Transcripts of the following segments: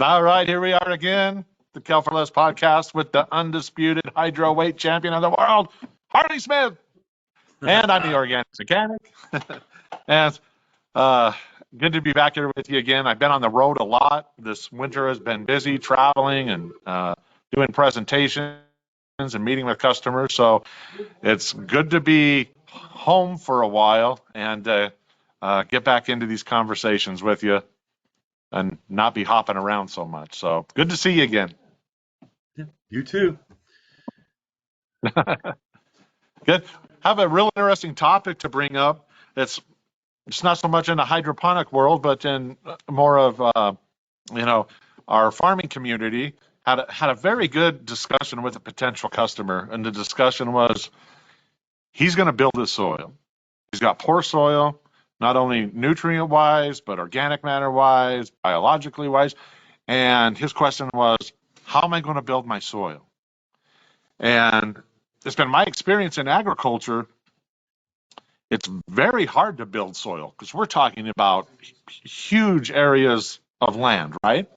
All right, here we are again, the Kelp4less podcast with the undisputed hydro weight champion of the world, Harley Smith. And I'm the organic mechanic. and uh, Good to be back here with you again. I've been on the road a lot. This winter has been busy traveling and doing presentations and meeting with customers. So it's good to be home for a while and get back into these conversations with you and not be hopping around so much. So good to see you again. You too. Good. Have a real interesting topic to bring up. It's not so much in the hydroponic world, but in more of you know our farming community. Had a very good discussion with a potential customer, and the discussion was he's going to build his soil. He's got poor soil, not only nutrient wise, but organic matter wise, biologically wise. And his question was, how am I going to build my soil? And it's been my experience in agriculture. It's very hard to build soil because we're talking about huge areas of land, right?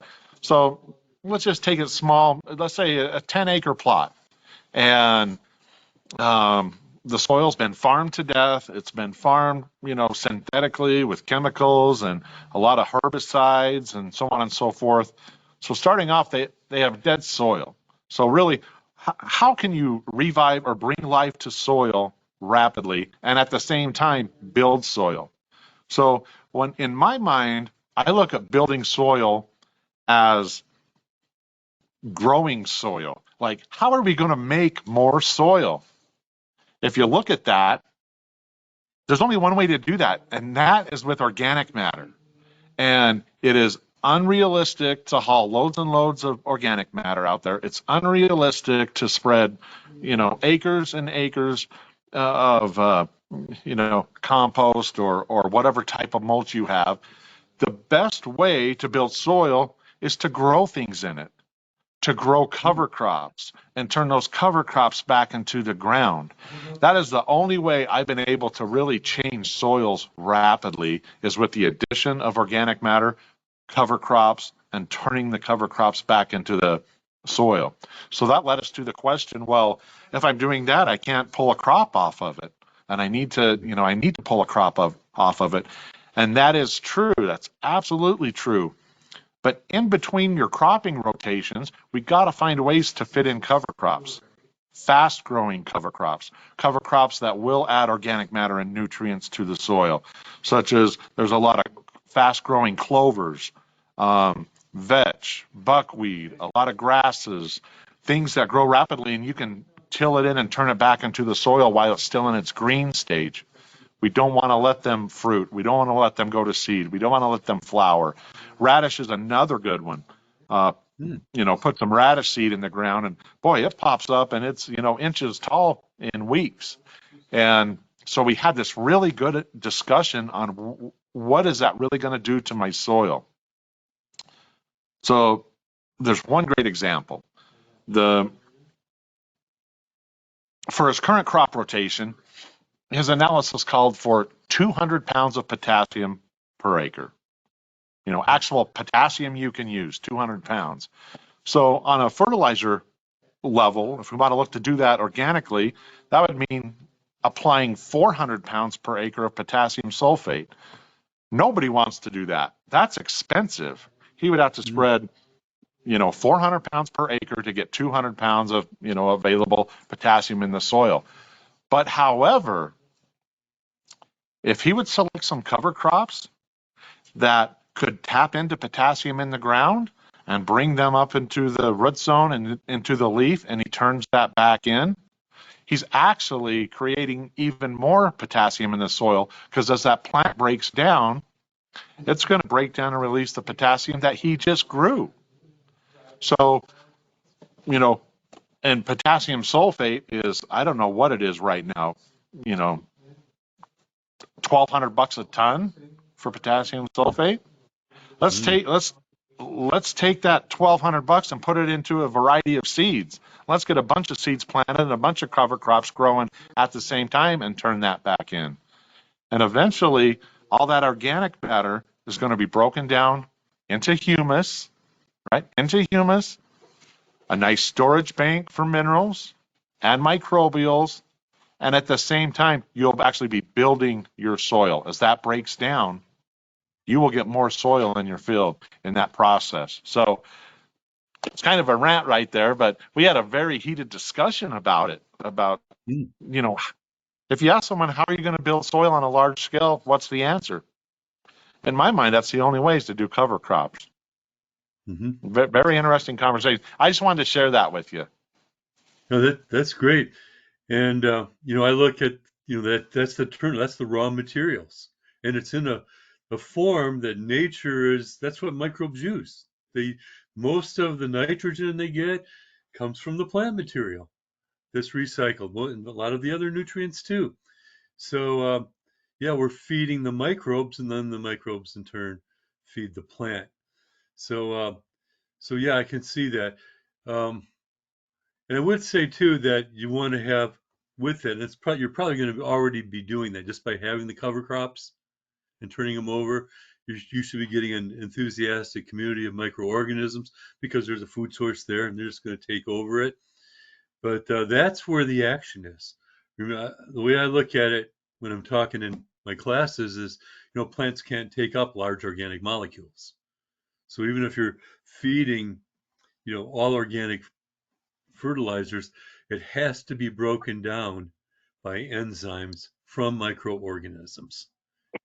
So let's just take it small. Let's say a 10-acre plot. And the soil's been farmed to death. It's been farmed, synthetically with chemicals and a lot of herbicides and so on and so forth. So starting off, they have dead soil. So really, how can you revive or bring life to soil rapidly and at the same time build soil? So when in my mind, I look at building soil as growing soil. Like, how are we going to make more soil? If you look at that, there's only one way to do that, and that is with organic matter. And it is unrealistic to haul loads and loads of organic matter out there. It's unrealistic to spread, acres and acres of compost or whatever type of mulch you have. The best way to build soil is to grow things in it, to grow cover crops and turn those cover crops back into the ground. That is the only way I've been able to really change soils rapidly is with the addition of organic matter, cover crops, and turning the cover crops back into the soil. So that led us to the question, well, if I'm doing that, I can't pull a crop off of it. And I need to pull a crop off of it. And that is true. That's absolutely true. But in between your cropping rotations, we got to find ways to fit in cover crops, fast growing cover crops that will add organic matter and nutrients to the soil, such as there's a lot of fast growing clovers, vetch, buckwheat, a lot of grasses, things that grow rapidly and you can till it in and turn it back into the soil while it's still in its green stage. We don't want to let them fruit. We don't want to let them go to seed. We don't want to let them flower. Radish is another good one. Put some radish seed in the ground, and boy, it pops up and it's inches tall in weeks. And so we had this really good discussion on what is that really going to do to my soil. So there's one great example. For his current crop rotation, his analysis called for 200 pounds of potassium per acre. Actual potassium you can use, 200 pounds. So on a fertilizer level, if we want to look to do that organically, that would mean applying 400 pounds per acre of potassium sulfate. Nobody wants to do that. That's expensive. He would have to spread 400 pounds per acre to get 200 pounds of, available potassium in the soil. But however, if he would select some cover crops that could tap into potassium in the ground and bring them up into the root zone and into the leaf, and he turns that back in, he's actually creating even more potassium in the soil because as that plant breaks down, it's going to break down and release the potassium that he just grew. So, and potassium sulfate is, I don't know what it is right now, $1,200 a ton for potassium sulfate. Let's take that $1,200 and put it into a variety of seeds. Let's get a bunch of seeds planted and a bunch of cover crops growing at the same time and turn that back in. And eventually, all that organic matter is going to be broken down into humus, right, into humus, a nice storage bank for minerals and microbials, and at the same time, you'll actually be building your soil. As that breaks down, you will get more soil in your field in that process. So it's kind of a rant right there, but we had a very heated discussion about it. About, Mm. you know, if you ask someone, how are you going to build soil on a large scale? What's the answer? In my mind, that's the only way is to do cover crops. Hmm. Very interesting conversation. I just wanted to share that with you. No, that's great. And I look at that's the turn that's the raw materials, and it's in a form that nature is. That's what microbes use. They Most of the nitrogen they get comes from the plant material that's recycled. Well, and a lot of the other nutrients too. So yeah, we're feeding the microbes, and then the microbes in turn feed the plant. So yeah, I can see that. Um, and I would say too that you want to have with it. It's probably you're probably going to already be doing that just by having the cover crops and turning them over. You should be getting an enthusiastic community of microorganisms because there's a food source there, and they're just going to take over it. But that's where the action is. The way I look at it when I'm talking in my classes is, plants can't take up large organic molecules. So even if you're feeding, all organic fertilizers, it has to be broken down by enzymes from microorganisms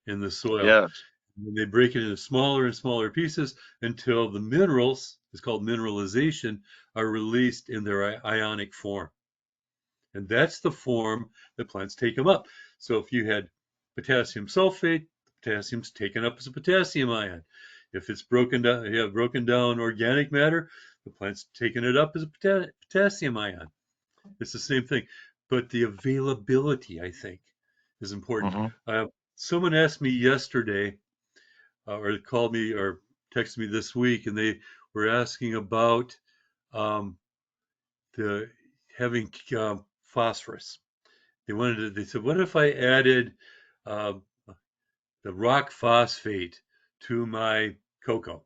in the soil. Yes. And they break it into smaller and smaller pieces until the minerals, it's called mineralization, are released in their ionic form. And that's the form that plants take them up. So if you had potassium sulfate, potassium's taken up as a potassium ion. If it's broken down, you have broken down organic matter, the plant's taking it up as a potassium ion. It's the same thing, but the availability, I think, is important. Hmm. Someone asked me yesterday, or called me, or texted me this week, and they were asking about um, the having phosphorus. They said, what if I added uh, the rock phosphate to my cocoa?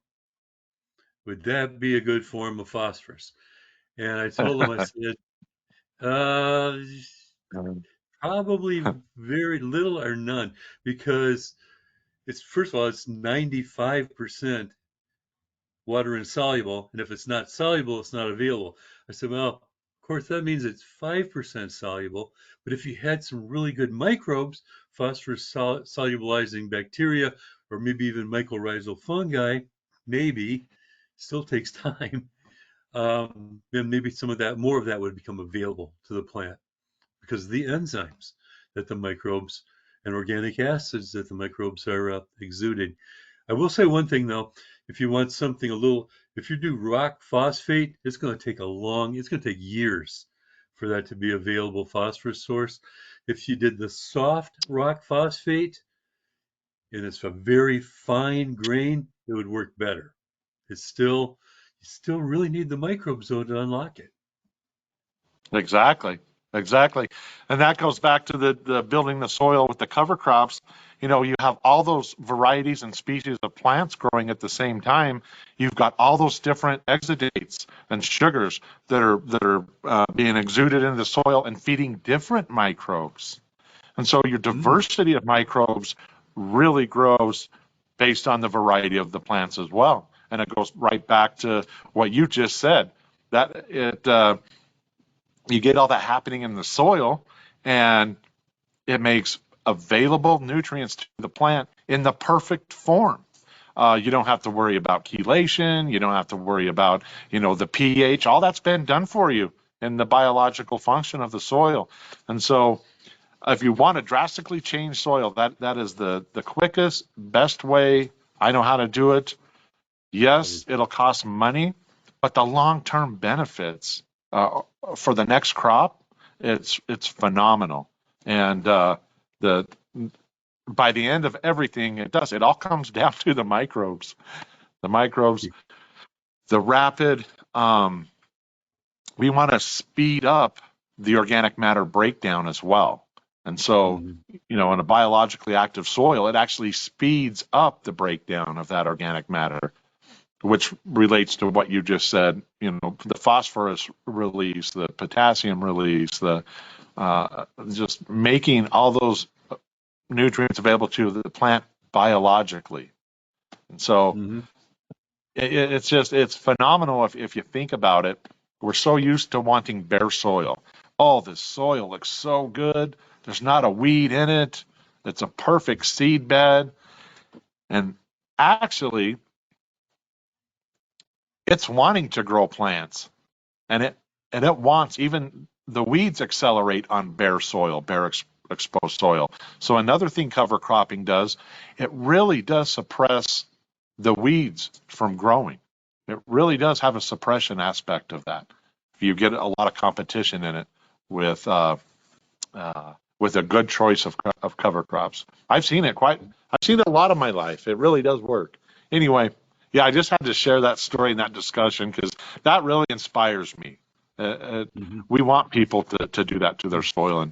Would that be a good form of phosphorus? And I told them, I said, uh, probably very little or none, because it's first of all, it's 95% water insoluble, and if it's not soluble, it's not available. I said, well, of course, that means it's 5% soluble, but if you had some really good microbes, phosphorus solubilizing bacteria, or maybe even mycorrhizal fungi, maybe, still takes time, then maybe more of that would become available to the plant because of the enzymes that the microbes and organic acids that the microbes are exuding. I will say one thing though, if you want something if you do rock phosphate, it's going to take years for that to be available phosphorus source. If you did the soft rock phosphate and it's a very fine grain, it would work better. You still really need the microbes though to unlock it. Exactly. Exactly. And that goes back to the building the soil with the cover crops. You have all those varieties and species of plants growing at the same time. You've got all those different exudates and sugars that are being exuded into the soil and feeding different microbes. And so your Mm, diversity of microbes really grows based on the variety of the plants as well. And it goes right back to what you just said, that you get all that happening in the soil, and it makes available nutrients to the plant in the perfect form. You don't have to worry about chelation. You don't have to worry about, the pH. All that's been done for you in the biological function of the soil. And so if you want to drastically change soil, that is the quickest, best way. I know how to do it. Yes, it'll cost money, but the long-term benefits uh, for the next crop, it's phenomenal. And the by the end of everything, it all comes down to the microbes. The microbes, the rapid. Um, we want to speed up the organic matter breakdown as well. And so, mhm. in a biologically active soil, it actually speeds up the breakdown of that organic matter. which relates to what you just said. The phosphorus release, the potassium release, the just making all those nutrients available to the plant biologically. And so Hmm. it's phenomenal if you think about it. We're so used to wanting bare soil. Oh, this soil looks so good. There's not a weed in it. It's a perfect seed bed. And actually, it's wanting to grow plants. And it wants, even the weeds accelerate on bare soil, exposed soil. So another thing cover cropping does, it really does suppress the weeds from growing. It really does have a suppression aspect of that. If you get a lot of competition in it with with a good choice of cover crops. I've seen it a lot of my life. It really does work. Anyway, yeah, I just had to share that story in that discussion because that really inspires me. Uh, uh, Hmm. we want people to do that to their soil, and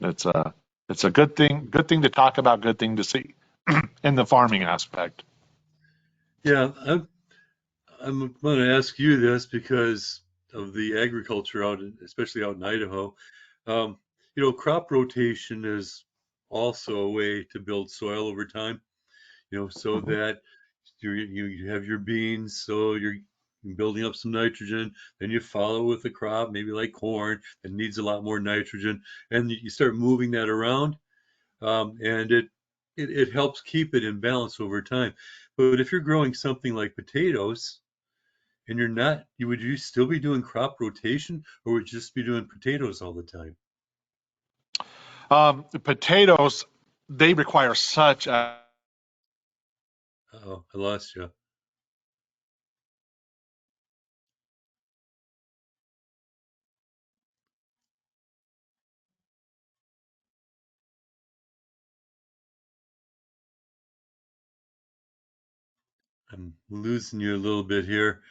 it's a good thing to talk about, good thing to see in the farming aspect. Yeah, I'm going to ask you this because of the agriculture especially out in Idaho. Um, crop rotation is also a way to build soil over time. So Mhm. that you have your beans, so you're building up some nitrogen. Then you follow with a crop, maybe like corn, that needs a lot more nitrogen, and you start moving that around, and it helps keep it in balance over time. But if you're growing something like potatoes, and you're not, would you still be doing crop rotation, or would you just be doing potatoes all the time? Potatoes, they require such a Oh, I lost you. I'm losing you a little bit here.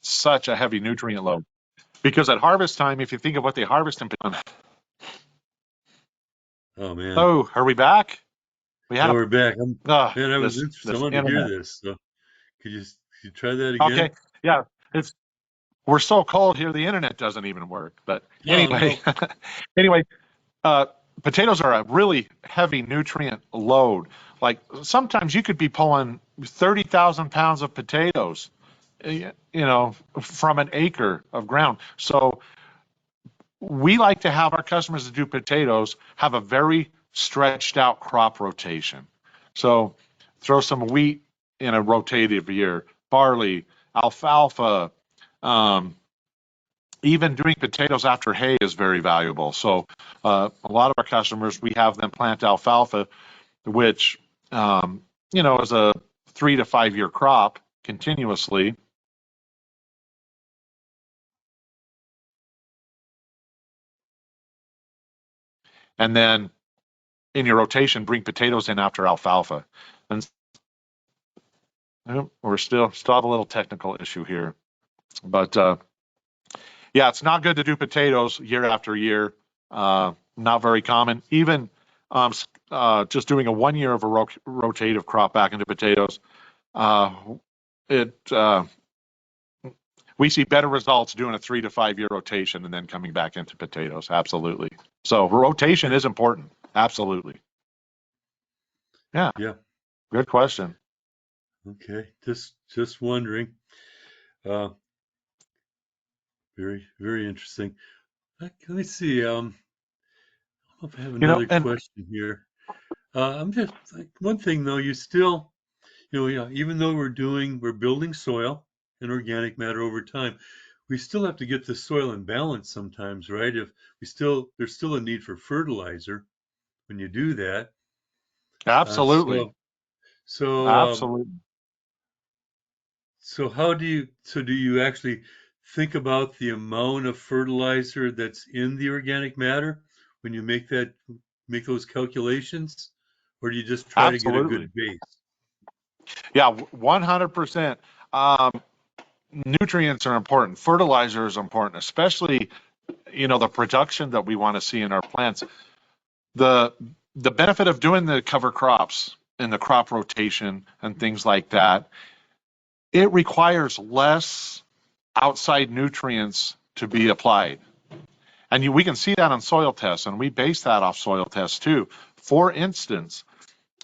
such a heavy nutrient load because at harvest time, if you think of what they harvest in, Oh man. oh, are we back? We had Yeah, a we're back. Man, I was interested. I this wanted to hear internet. this. So could you try that Okay, again? yeah, it's we're so cold here, the internet doesn't even work. But Oh anyway, no. anyway, uh, potatoes are a really heavy nutrient load. Like sometimes you could be pulling 30,000 pounds of potatoes, from an acre of ground. So we like to have our customers that do potatoes have a very stretched out crop rotation. So throw some wheat in a rotative year, barley, alfalfa, um, even doing potatoes after hay is very valuable. So a lot of our customers, we have them plant alfalfa, which is a 3 to 5 year crop continuously, and then in your rotation, bring potatoes in after alfalfa. And we're still have a little technical issue here, but yeah, it's not good to do potatoes year after year. Not very common. Even just doing a 1 year of a rotative crop back into potatoes, uh, it we see better results doing a 3 to 5 year rotation and then coming back into potatoes. Absolutely. So rotation is important. Absolutely. Yeah. Yeah. Good question. Okay. Just wondering. Uh, very very interesting. Let me see. If I have another And question here. I'm just like one thing though. You still, yeah, even though we're building soil and organic matter over time, we still have to get the soil in balance sometimes, right? If there's still a need for fertilizer when you do that. Uh, absolutely. so so um, Absolutely. so how do you actually think about the amount of fertilizer that's in the organic matter when you make those calculations, or do you just try to get a Absolutely. good base? Yeah, 100%. Um, Nutrients are important. Fertilizer is important, especially, the production that we want to see in our plants. the the benefit of doing the cover crops and the crop rotation and things like that, it requires less outside nutrients to be applied. And we can see that on soil tests, and we base that off soil tests too. For instance,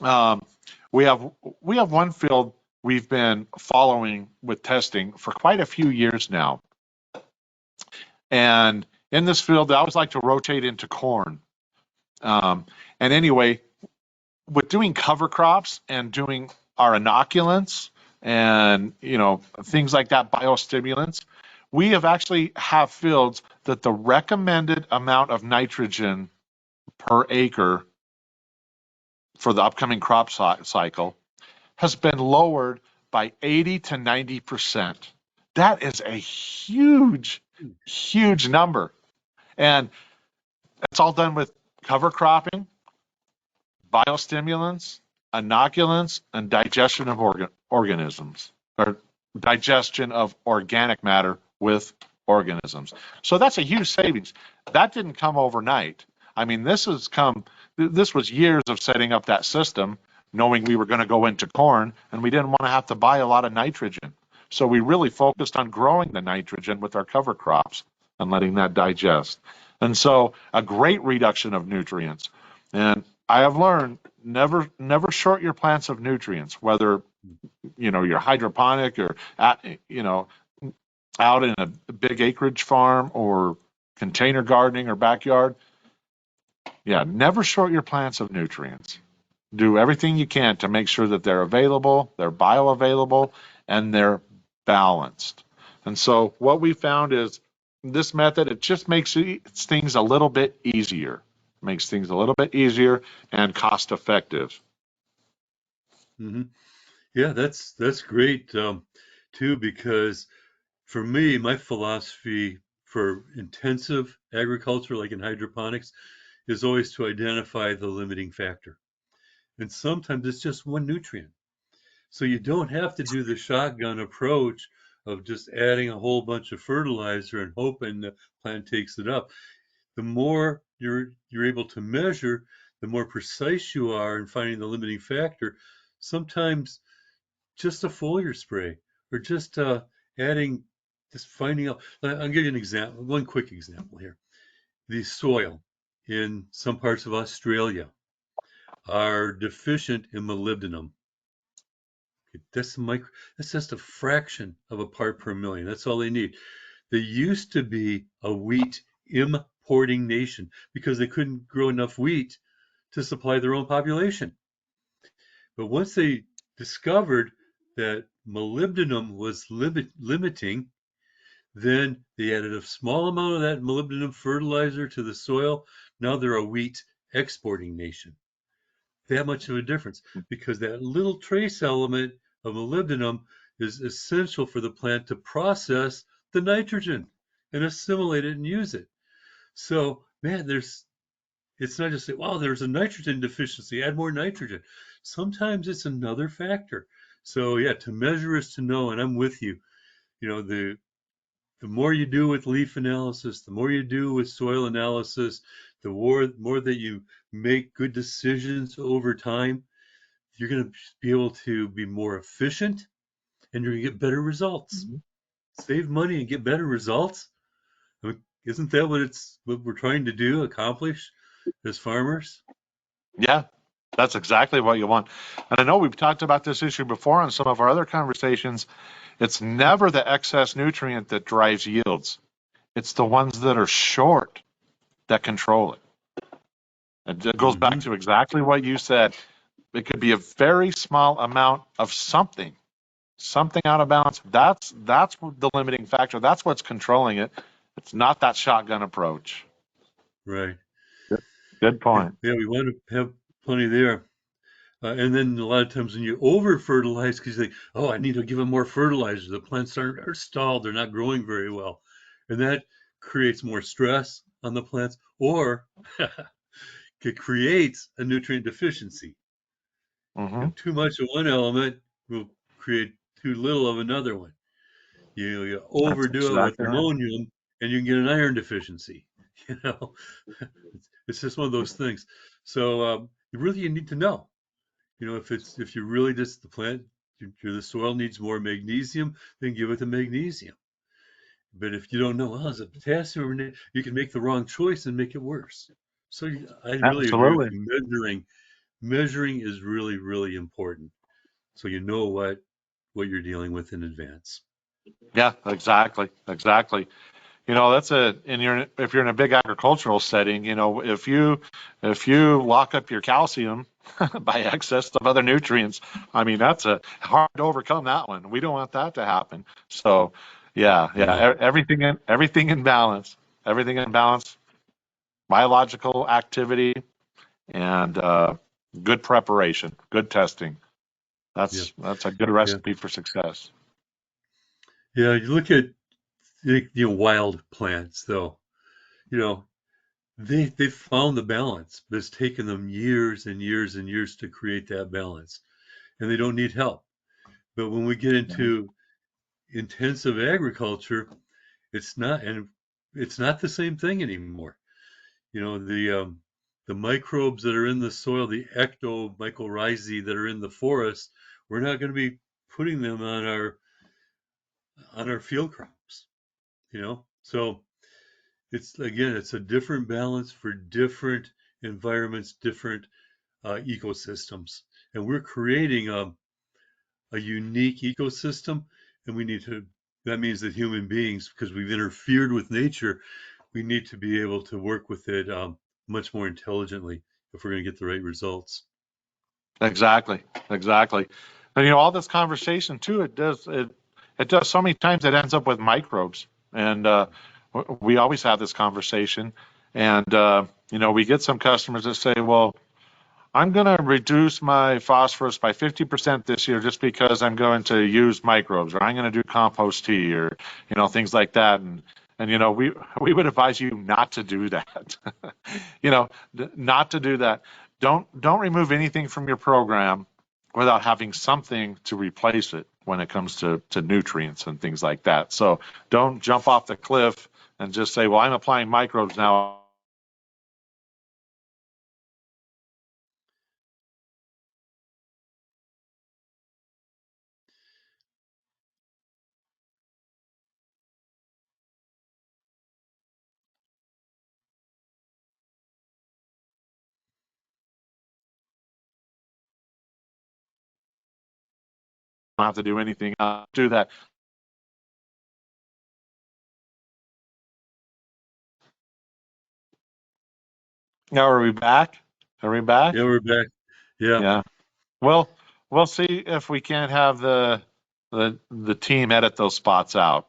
um, we have we have one field we've been following with testing for quite a few years now. And in this field, I always like to rotate into corn. Um, and anyway, with doing cover crops and doing our inoculants and things like that, biostimulants, we have actually have fields that the recommended amount of nitrogen per acre for the upcoming crop cycle has been lowered by 80 to 90%. That is a huge, huge number. And it's all done with cover cropping, biostimulants, inoculants, and digestion of organisms, or digestion of organic matter with organisms. So that's a huge savings. That didn't come overnight. I mean, this was years of setting up that system, knowing we were going to go into corn, and we didn't want to have to buy a lot of nitrogen. So we really focused on growing the nitrogen with our cover crops and letting that digest. And so a great reduction of nutrients. And I have learned never short your plants of nutrients, whether you're hydroponic or out in a big acreage farm or container gardening or backyard. Yeah, never short your plants of nutrients. Do everything you can to make sure that they're available, they're bioavailable, and they're balanced. And so what we found is this method, it just makes things a little bit easier. Makes things a little bit easier and cost effective. Hmm. Yeah, that's great too, because for me, my philosophy for intensive agriculture, like in hydroponics, is always to identify the limiting factor. And sometimes it's just one nutrient. So you don't have to do the shotgun approach of just adding a whole bunch of fertilizer and hoping the plant takes it up. The more you're able to measure, the more precise you are in finding the limiting factor. Sometimes just a foliar spray or just adding, just finding out. I'll give you an example, one quick example here. The soil in some parts of Australia are deficient in molybdenum. That's micro, that's just a fraction of a part per million. That's all they need. They used to be a wheat importing nation because they couldn't grow enough wheat to supply their own population. But once they discovered that molybdenum was limiting, then they added a small amount of that molybdenum fertilizer to the soil. Now they're a wheat exporting nation. That much of a difference, because that little trace element of molybdenum is essential for the plant to process the nitrogen and assimilate it and use it. So, man, it's not just say, wow, there's a nitrogen deficiency, add more nitrogen. Sometimes it's another factor. So yeah, to measure is to know, and I'm with you. You know, the more you do with leaf analysis, the more you do with soil analysis, the more that you make good decisions over time, you're going to be able to be more efficient and you're going to get better results. Mhm. Save money and get better results. I mean, isn't that what we're trying to do, accomplish as farmers? Yeah, that's exactly what you want. And I know we've talked about this issue before on some of our other conversations. It's never the excess nutrient that drives yields. It's the ones that are short that control it. And it goes back Mm-hmm. to exactly what you said. It could be a very small amount of something out of balance. That's the limiting factor. That's what's controlling it. It's not that shotgun approach. Right. Good Good Yeah. point. Yeah. We want to have plenty there. And then a lot of times when you over fertilize, because you think, oh, I need to give them more fertilizer, the plants are stalled, they're not growing very well. And that creates more stress on the plants, or it creates a nutrient deficiency. Hmm. Too much of one element will create too little of another one. You That's overdo it with exactly right. ammonium, and you can get an iron deficiency. You know, it's just one of those things. So you need to know. If you really just the plant, the soil needs more magnesium, then give it the magnesium. But if you don't know, oh, is it potassium or you can make the wrong choice and make it worse. So I really agree with Absolutely. you. Measuring is really, really important. So you know what you're dealing with in advance. Yeah, exactly. Exactly. That's if you're in a big agricultural setting, if you lock up your calcium by excess of other nutrients, I mean, that's a hard to overcome that one. We don't want that to happen. So, yeah, Yeah, yeah, everything in balance, biological activity and good preparation, good testing. yeah, That's a good yeah, recipe for success. yeah. You look at wild plants, though. You know, they found the balance, but it's taken them years and years and years to create that balance, and they don't need help. But when we get into intensive agriculture, and it's not the same thing anymore. You know, the microbes that are in the soil, the ectomycorrhizae that are in the forest, we're not going to be putting them on our field crops. So it's a different balance for different environments, different ecosystems, and we're creating a unique ecosystem, and we need to. That means that human beings, because we've interfered with nature, we need to be able to work with it much more intelligently if we're going to get the right results. Exactly, exactly. And all this conversation too, it does so many times it ends up with microbes, and we always have this conversation, and we get some customers that say, "Well, I'm going to reduce my phosphorus by 50% this year just because I'm going to use microbes, or I'm going to do compost tea, or things like that." And we would advise you not to do that. Not to do that. Don't remove anything from your program without having something to replace it when it comes to nutrients and things like that. So don't jump off the cliff and just say, "Well, I'm applying microbes now." Don't have to do anything. Do that. Now, are we back? Are we back? Yeah, we're back. Yeah, Yeah. Well, we'll see if we can't have the team edit those spots out.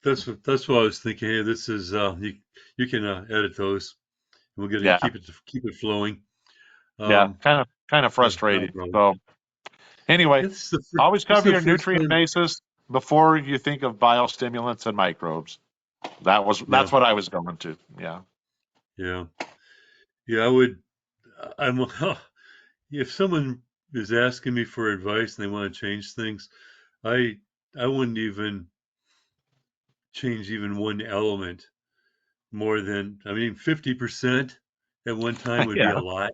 that's what I was thinking. Hey, this is you can edit those. We'll Yeah. keep it flowing. Yeah. Um, Kind of yeah, not a frustrating. problem. So anyway, always This is cover the your first nutrient time. basis before you think of biostimulants and microbes. Yeah, That's what I was going to. Yeah. yeah, yeah. I would. I'm. If someone is asking me for advice and they want to change things, I I wouldn't even change even one element more than, I mean, 50% at one time would be a Yeah. lot.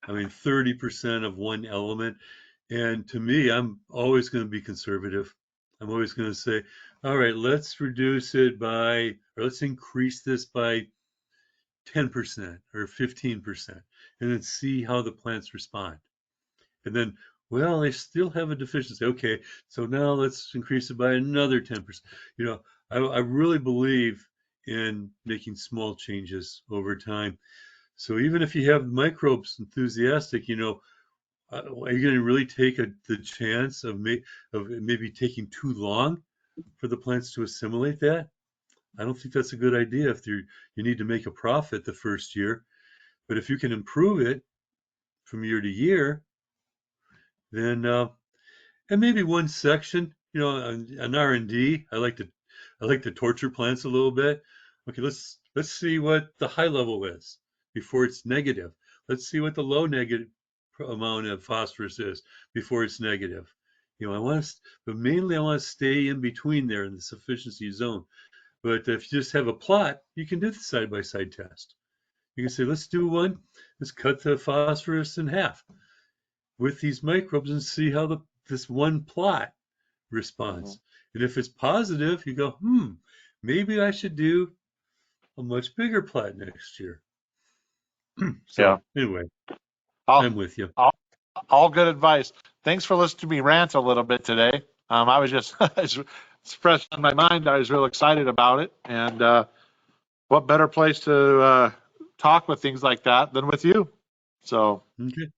I mean, 30% of one element. And to me, I'm always going to be conservative. I'm always going to say, all right, let's reduce it by, or let's increase this by 10% or 15%, and then see how the plants respond. And then, well, they still have a deficiency. Okay, so now let's increase it by another 10%. You know, I really believe in making small changes over time. So even if you have microbes enthusiastic, are you going to really take the chance of maybe taking too long for the plants to assimilate that? I don't think that's a good idea if you need to make a profit the first year. But if you can improve it from year to year, then and maybe one section, on R&D, I like to torture plants a little bit. Okay, let's see what the high level is before it's negative. Let's see what the low negative amount of phosphorus is before it's negative. But mainly I want to stay in between there in the sufficiency zone. But if you just have a plot, you can do the side by side test. You can say, let's do one. Let's cut the phosphorus in half with these microbes and see how this one plot Mhm. response. And if it's positive, you go, maybe I should do a much bigger plot next year. Yeah. So anyway, All, I'm with you. all, all good advice. Thanks for listening to me rant a little bit today. I was just, it's fresh on my mind. I was real excited about it. And what better place to talk with things like that than with you? So, Okay.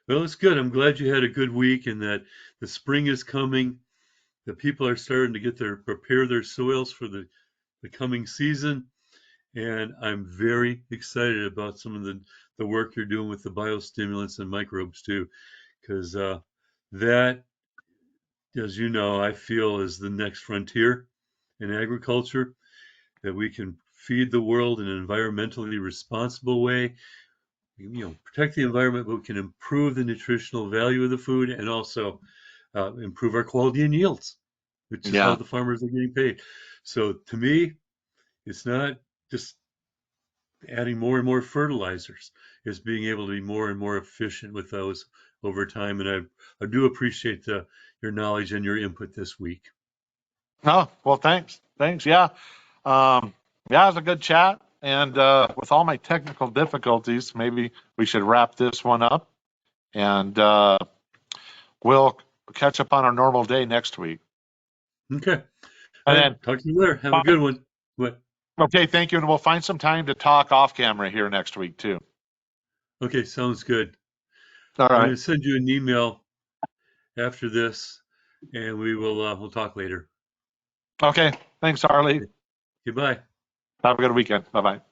Well, it's good. I'm glad you had a good week and that the spring is coming. The people are starting to prepare their soils for the coming season. And I'm very excited about some of the work you're doing with the biostimulants and microbes too, because that, as you know, I feel is the next frontier in agriculture, that we can feed the world in an environmentally responsible way, protect the environment, but we can improve the nutritional value of the food and also improve our quality and yields, which is how yeah. the farmers are getting paid. So to me, it's not just adding more and more fertilizers, is being able to be more and more efficient with those over time. And I do appreciate your knowledge and your input this week. Oh, well, thanks. Thanks. Yeah. Yeah, it was a good chat. And with all my technical difficulties, maybe we should wrap this one up and we'll catch up on our normal day next week. Okay. All And right. then, Talk to you later. Have a good one. What? okay, thank you. And we'll find some time to talk off camera here next week, too. Okay. Sounds good. All I'm going right. to send you an email after this and we'll talk later. Okay. Thanks, Harley. Goodbye. Have a good weekend. Bye bye.